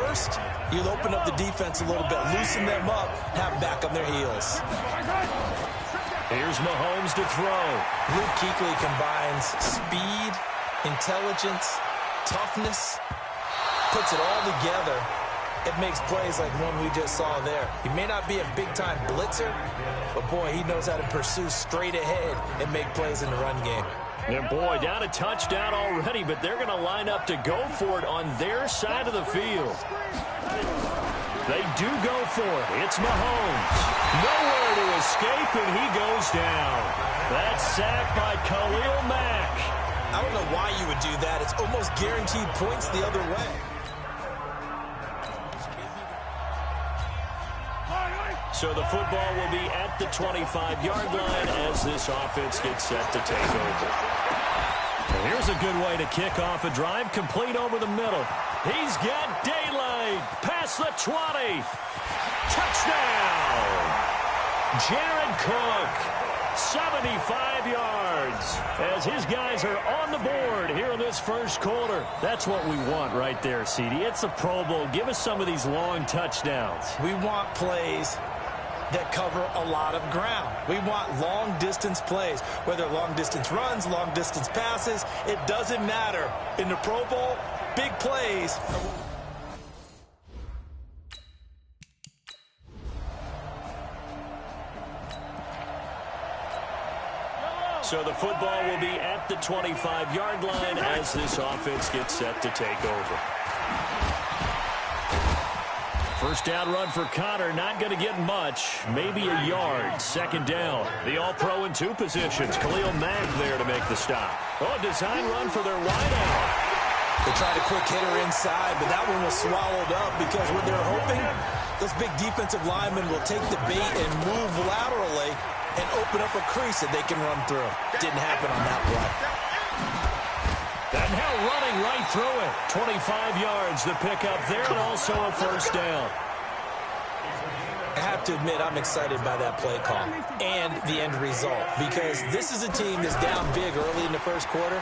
First, you'll open up the defense a little bit, loosen them up, have them back on their heels. Here's Mahomes to throw. Luke Kuechly combines speed, intelligence, toughness, puts it all together. It makes plays like one we just saw there. He may not be a big-time blitzer, but, boy, he knows how to pursue straight ahead and make plays in the run game. And, boy, down a touchdown already, but they're going to line up to go for it on their side of the field. They do go for it. It's Mahomes. Nowhere to escape, and he goes down. That's sacked by Khalil Mack. I don't know why you would do that. It's almost guaranteed points the other way. So the football will be at the 25-yard line as this offense gets set to take over. Well, here's a good way to kick off a drive, complete over the middle. He's got daylight past the 20. Touchdown! Jared Cook. 75 yards as his guys are on the board here in this first quarter. That's what we want right there, CD. It's a Pro Bowl. Give us some of these long touchdowns. We want plays that cover a lot of ground. We want long-distance plays, whether long-distance runs, long-distance passes. It doesn't matter. In the Pro Bowl, big plays. So the football will be at the 25-yard line as this offense gets set to take over. First down run for Connor, not going to get much, maybe a yard. Second down, the All-Pro in two positions. Khalil Mack there to make the stop. Oh, a design run for their wideout. They tried a quick hitter inside, but that one was swallowed up because when they're hoping, those big defensive linemen will take the bait and move laterally and open up a crease that they can run through. Didn't happen on that play. And now running right through it. 25 yards the pickup there, and also a first down. I have to admit, I'm excited by that play call and the end result because this is a team that's down big early in the first quarter,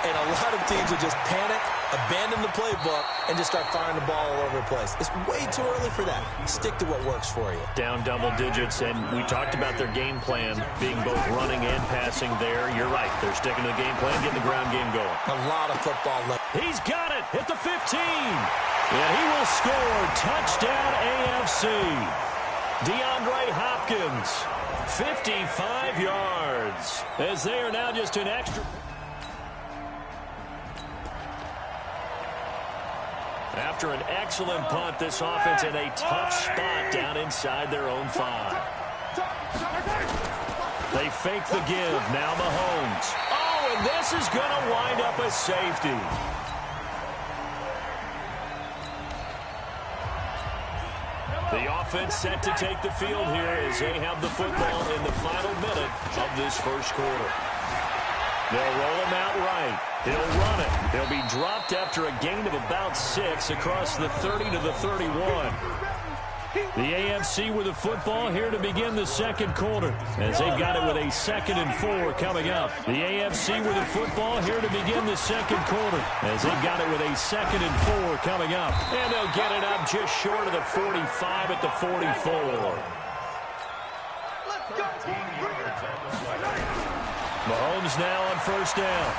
and a lot of teams will just panic, abandon the playbook, and just start firing the ball all over the place. It's way too early for that. Stick to what works for you. Down double digits, and we talked about their game plan being both running and passing there. You're right. They're sticking to the game plan, getting the ground game going. A lot of football left. He's got it at the 15. And he will score. Touchdown AFC. DeAndre Hopkins, 55 yards, as they are now just an extra. After an excellent punt, this offense in a tough spot down inside their own 5. They fake the give. Now Mahomes. Oh, and this is going to wind up a safety. The offense set to take the field here as they have the football in the final minute of this first quarter. They'll roll him out right. He'll run it. He'll be dropped after a gain of about 6 across the 30 to the 31. The AFC with the football here to begin the second quarter as they've got it with a 2nd and 4 coming up. The AFC with the football here to begin the second quarter as they've got it with a 2nd and 4 coming up. And they'll get it up just short of the 45 at the 44. Mahomes now on first down.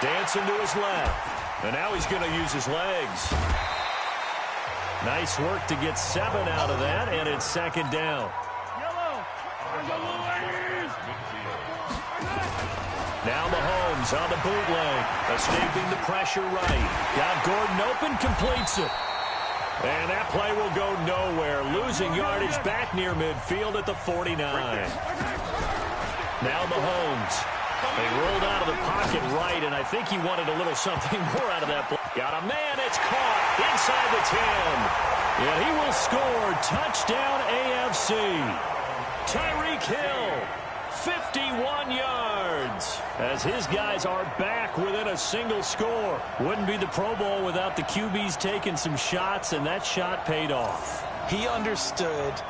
Dancing to his left. And now he's going to use his legs. Nice work to get 7 out of that, and it's 2nd down. Now Mahomes on the bootleg, escaping the pressure right. Got Gordon open, completes it. And that play will go nowhere, losing yardage back near midfield at the 49. Now Mahomes. They rolled out of the pocket right, and I think he wanted a little something more out of that play. Got a man, it's caught inside the 10. And he will score. Touchdown AFC. Tyreek Hill, 51 yards. As his guys are back within a single score. Wouldn't be the Pro Bowl without the QBs taking some shots, and that shot paid off. He understood.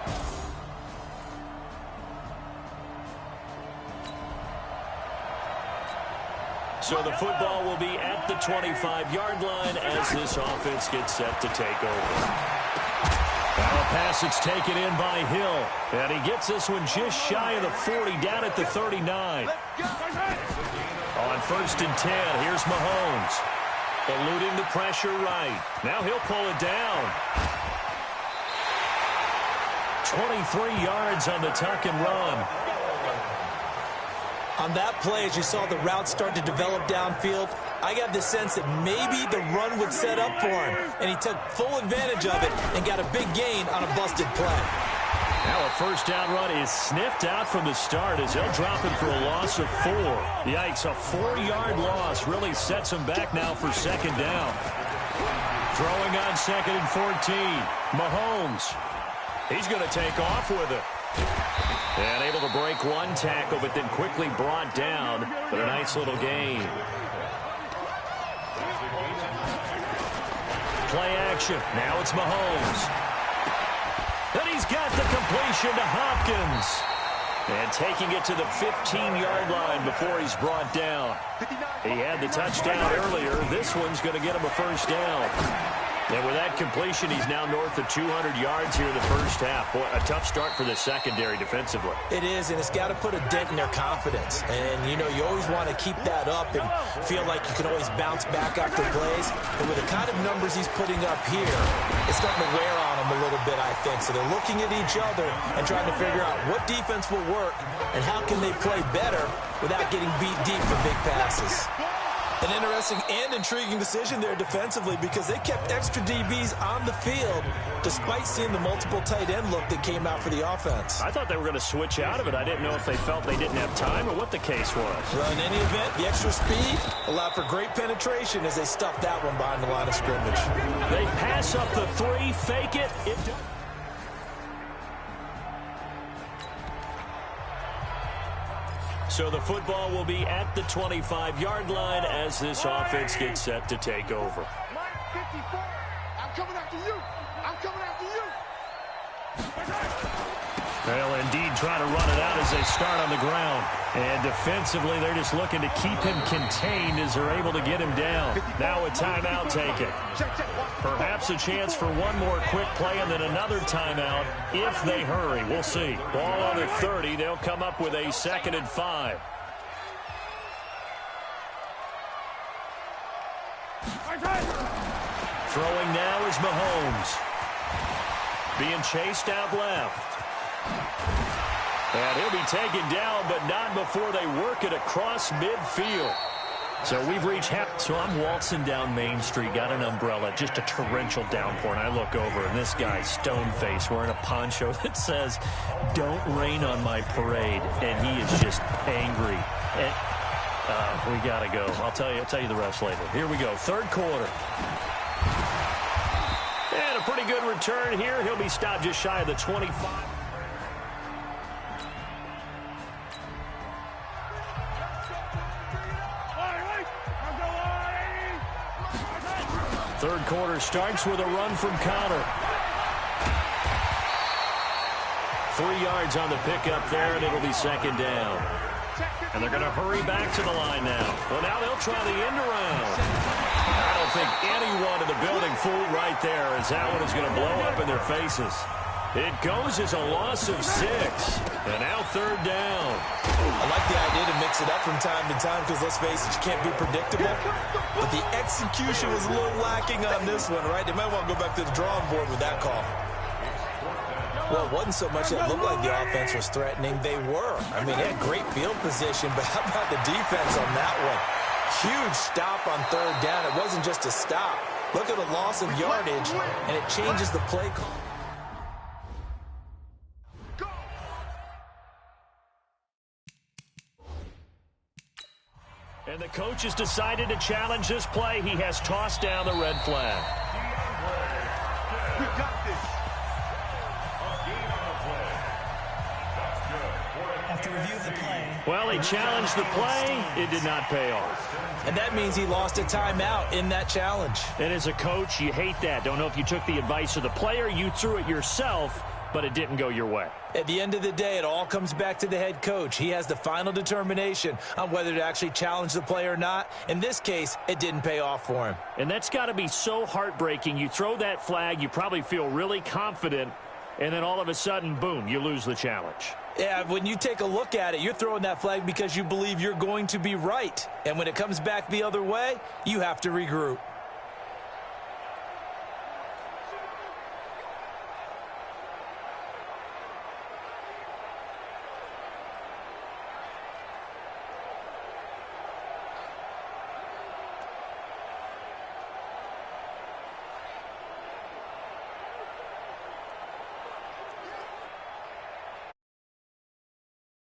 So the football will be at the 25-yard line as this offense gets set to take over. Now a pass that's taken in by Hill. And he gets this one just shy of the 40, down at the 39. On 1st and 10, here's Mahomes. Eluding the pressure right. Now he'll pull it down. 23 yards on the tuck and run. On that play, as you saw the route start to develop downfield, I got the sense that maybe the run would set up for him, and he took full advantage of it and got a big gain on a busted play. Now a first down run is sniffed out from the start as they'll drop him for a loss of 4. Yikes, a 4-yard loss really sets him back now for 2nd down. Throwing on 2nd and 14. Mahomes. He's going to take off with it. And able to break one tackle, but then quickly brought down. But a nice little gain. Play action. Now it's Mahomes. And he's got the completion to Hopkins. And taking it to the 15-yard line before he's brought down. He had the touchdown earlier. This one's going to get him a first down. And with that completion, he's now north of 200 yards here in the first half. Boy, a tough start for the secondary defensively. It is, and it's got to put a dent in their confidence. And, you know, you always want to keep that up and feel like you can always bounce back after plays. And with the kind of numbers he's putting up here, it's starting to wear on them a little bit, I think. So they're looking at each other and trying to figure out what defense will work and how can they play better without getting beat deep for big passes. An interesting and intriguing decision there defensively because they kept extra DBs on the field despite seeing the multiple tight end look that came out for the offense. I thought they were going to switch out of it. I didn't know if they felt they didn't have time or what the case was. Well, in any event, the extra speed allowed for great penetration as they stuffed that one behind the line of scrimmage. They pass up the 3, fake it. So the football will be at the 25-yard line as this offense gets set to take over. I'm coming after you. I'm coming after you. They'll indeed try to run it out as they start on the ground. And defensively, they're just looking to keep him contained as they're able to get him down. Now a timeout taken. Perhaps a chance for one more quick play and then another timeout if they hurry. We'll see. Ball on the 30. They'll come up with a 2nd and 5. Throwing now is Mahomes. Being chased out left. And he'll be taken down, but not before they work it across midfield. So we've reached half. So I'm waltzing down Main Street, got an umbrella, just a torrential downpour, and I look over, and this guy's stone-faced wearing a poncho that says, "Don't rain on my parade," and he is just angry. And we got to go. I'll tell you the rest later. Here we go, 3rd quarter. And a pretty good return here. He'll be stopped just shy of the 25. 3rd quarter starts with a run from Connor. 3 yards on the pickup there, and it'll be 2nd down. And they're going to hurry back to the line now. Well, now they'll try the end around. I don't think anyone in the building fooled right there as that one is going to blow up in their faces. It goes as a loss of 6. And now 3rd down. I like the idea to mix it up from time to time because, let's face it, you can't be predictable. But the execution was a little lacking on this one, right? They might want to go back to the drawing board with that call. Well, it wasn't so much that it looked like the offense was threatening. They were. I mean, they had great field position, but how about the defense on that one? Huge stop on 3rd down. It wasn't just a stop. Look at the loss of yardage, and it changes the play call. And the coach has decided to challenge this play. He has tossed down the red flag. We got this. After review of the play. Well, he challenged the play. It did not pay off. And that means he lost a timeout in that challenge. And as a coach, you hate that. Don't know if you took the advice of the player, you threw it yourself, but it didn't go your way. At the end of the day, it all comes back to the head coach. He has the final determination on whether to actually challenge the play or not. In this case, it didn't pay off for him. And that's got to be so heartbreaking. You throw that flag, you probably feel really confident, and then all of a sudden, boom, you lose the challenge. Yeah, when you take a look at it, you're throwing that flag because you believe you're going to be right. And when it comes back the other way, you have to regroup.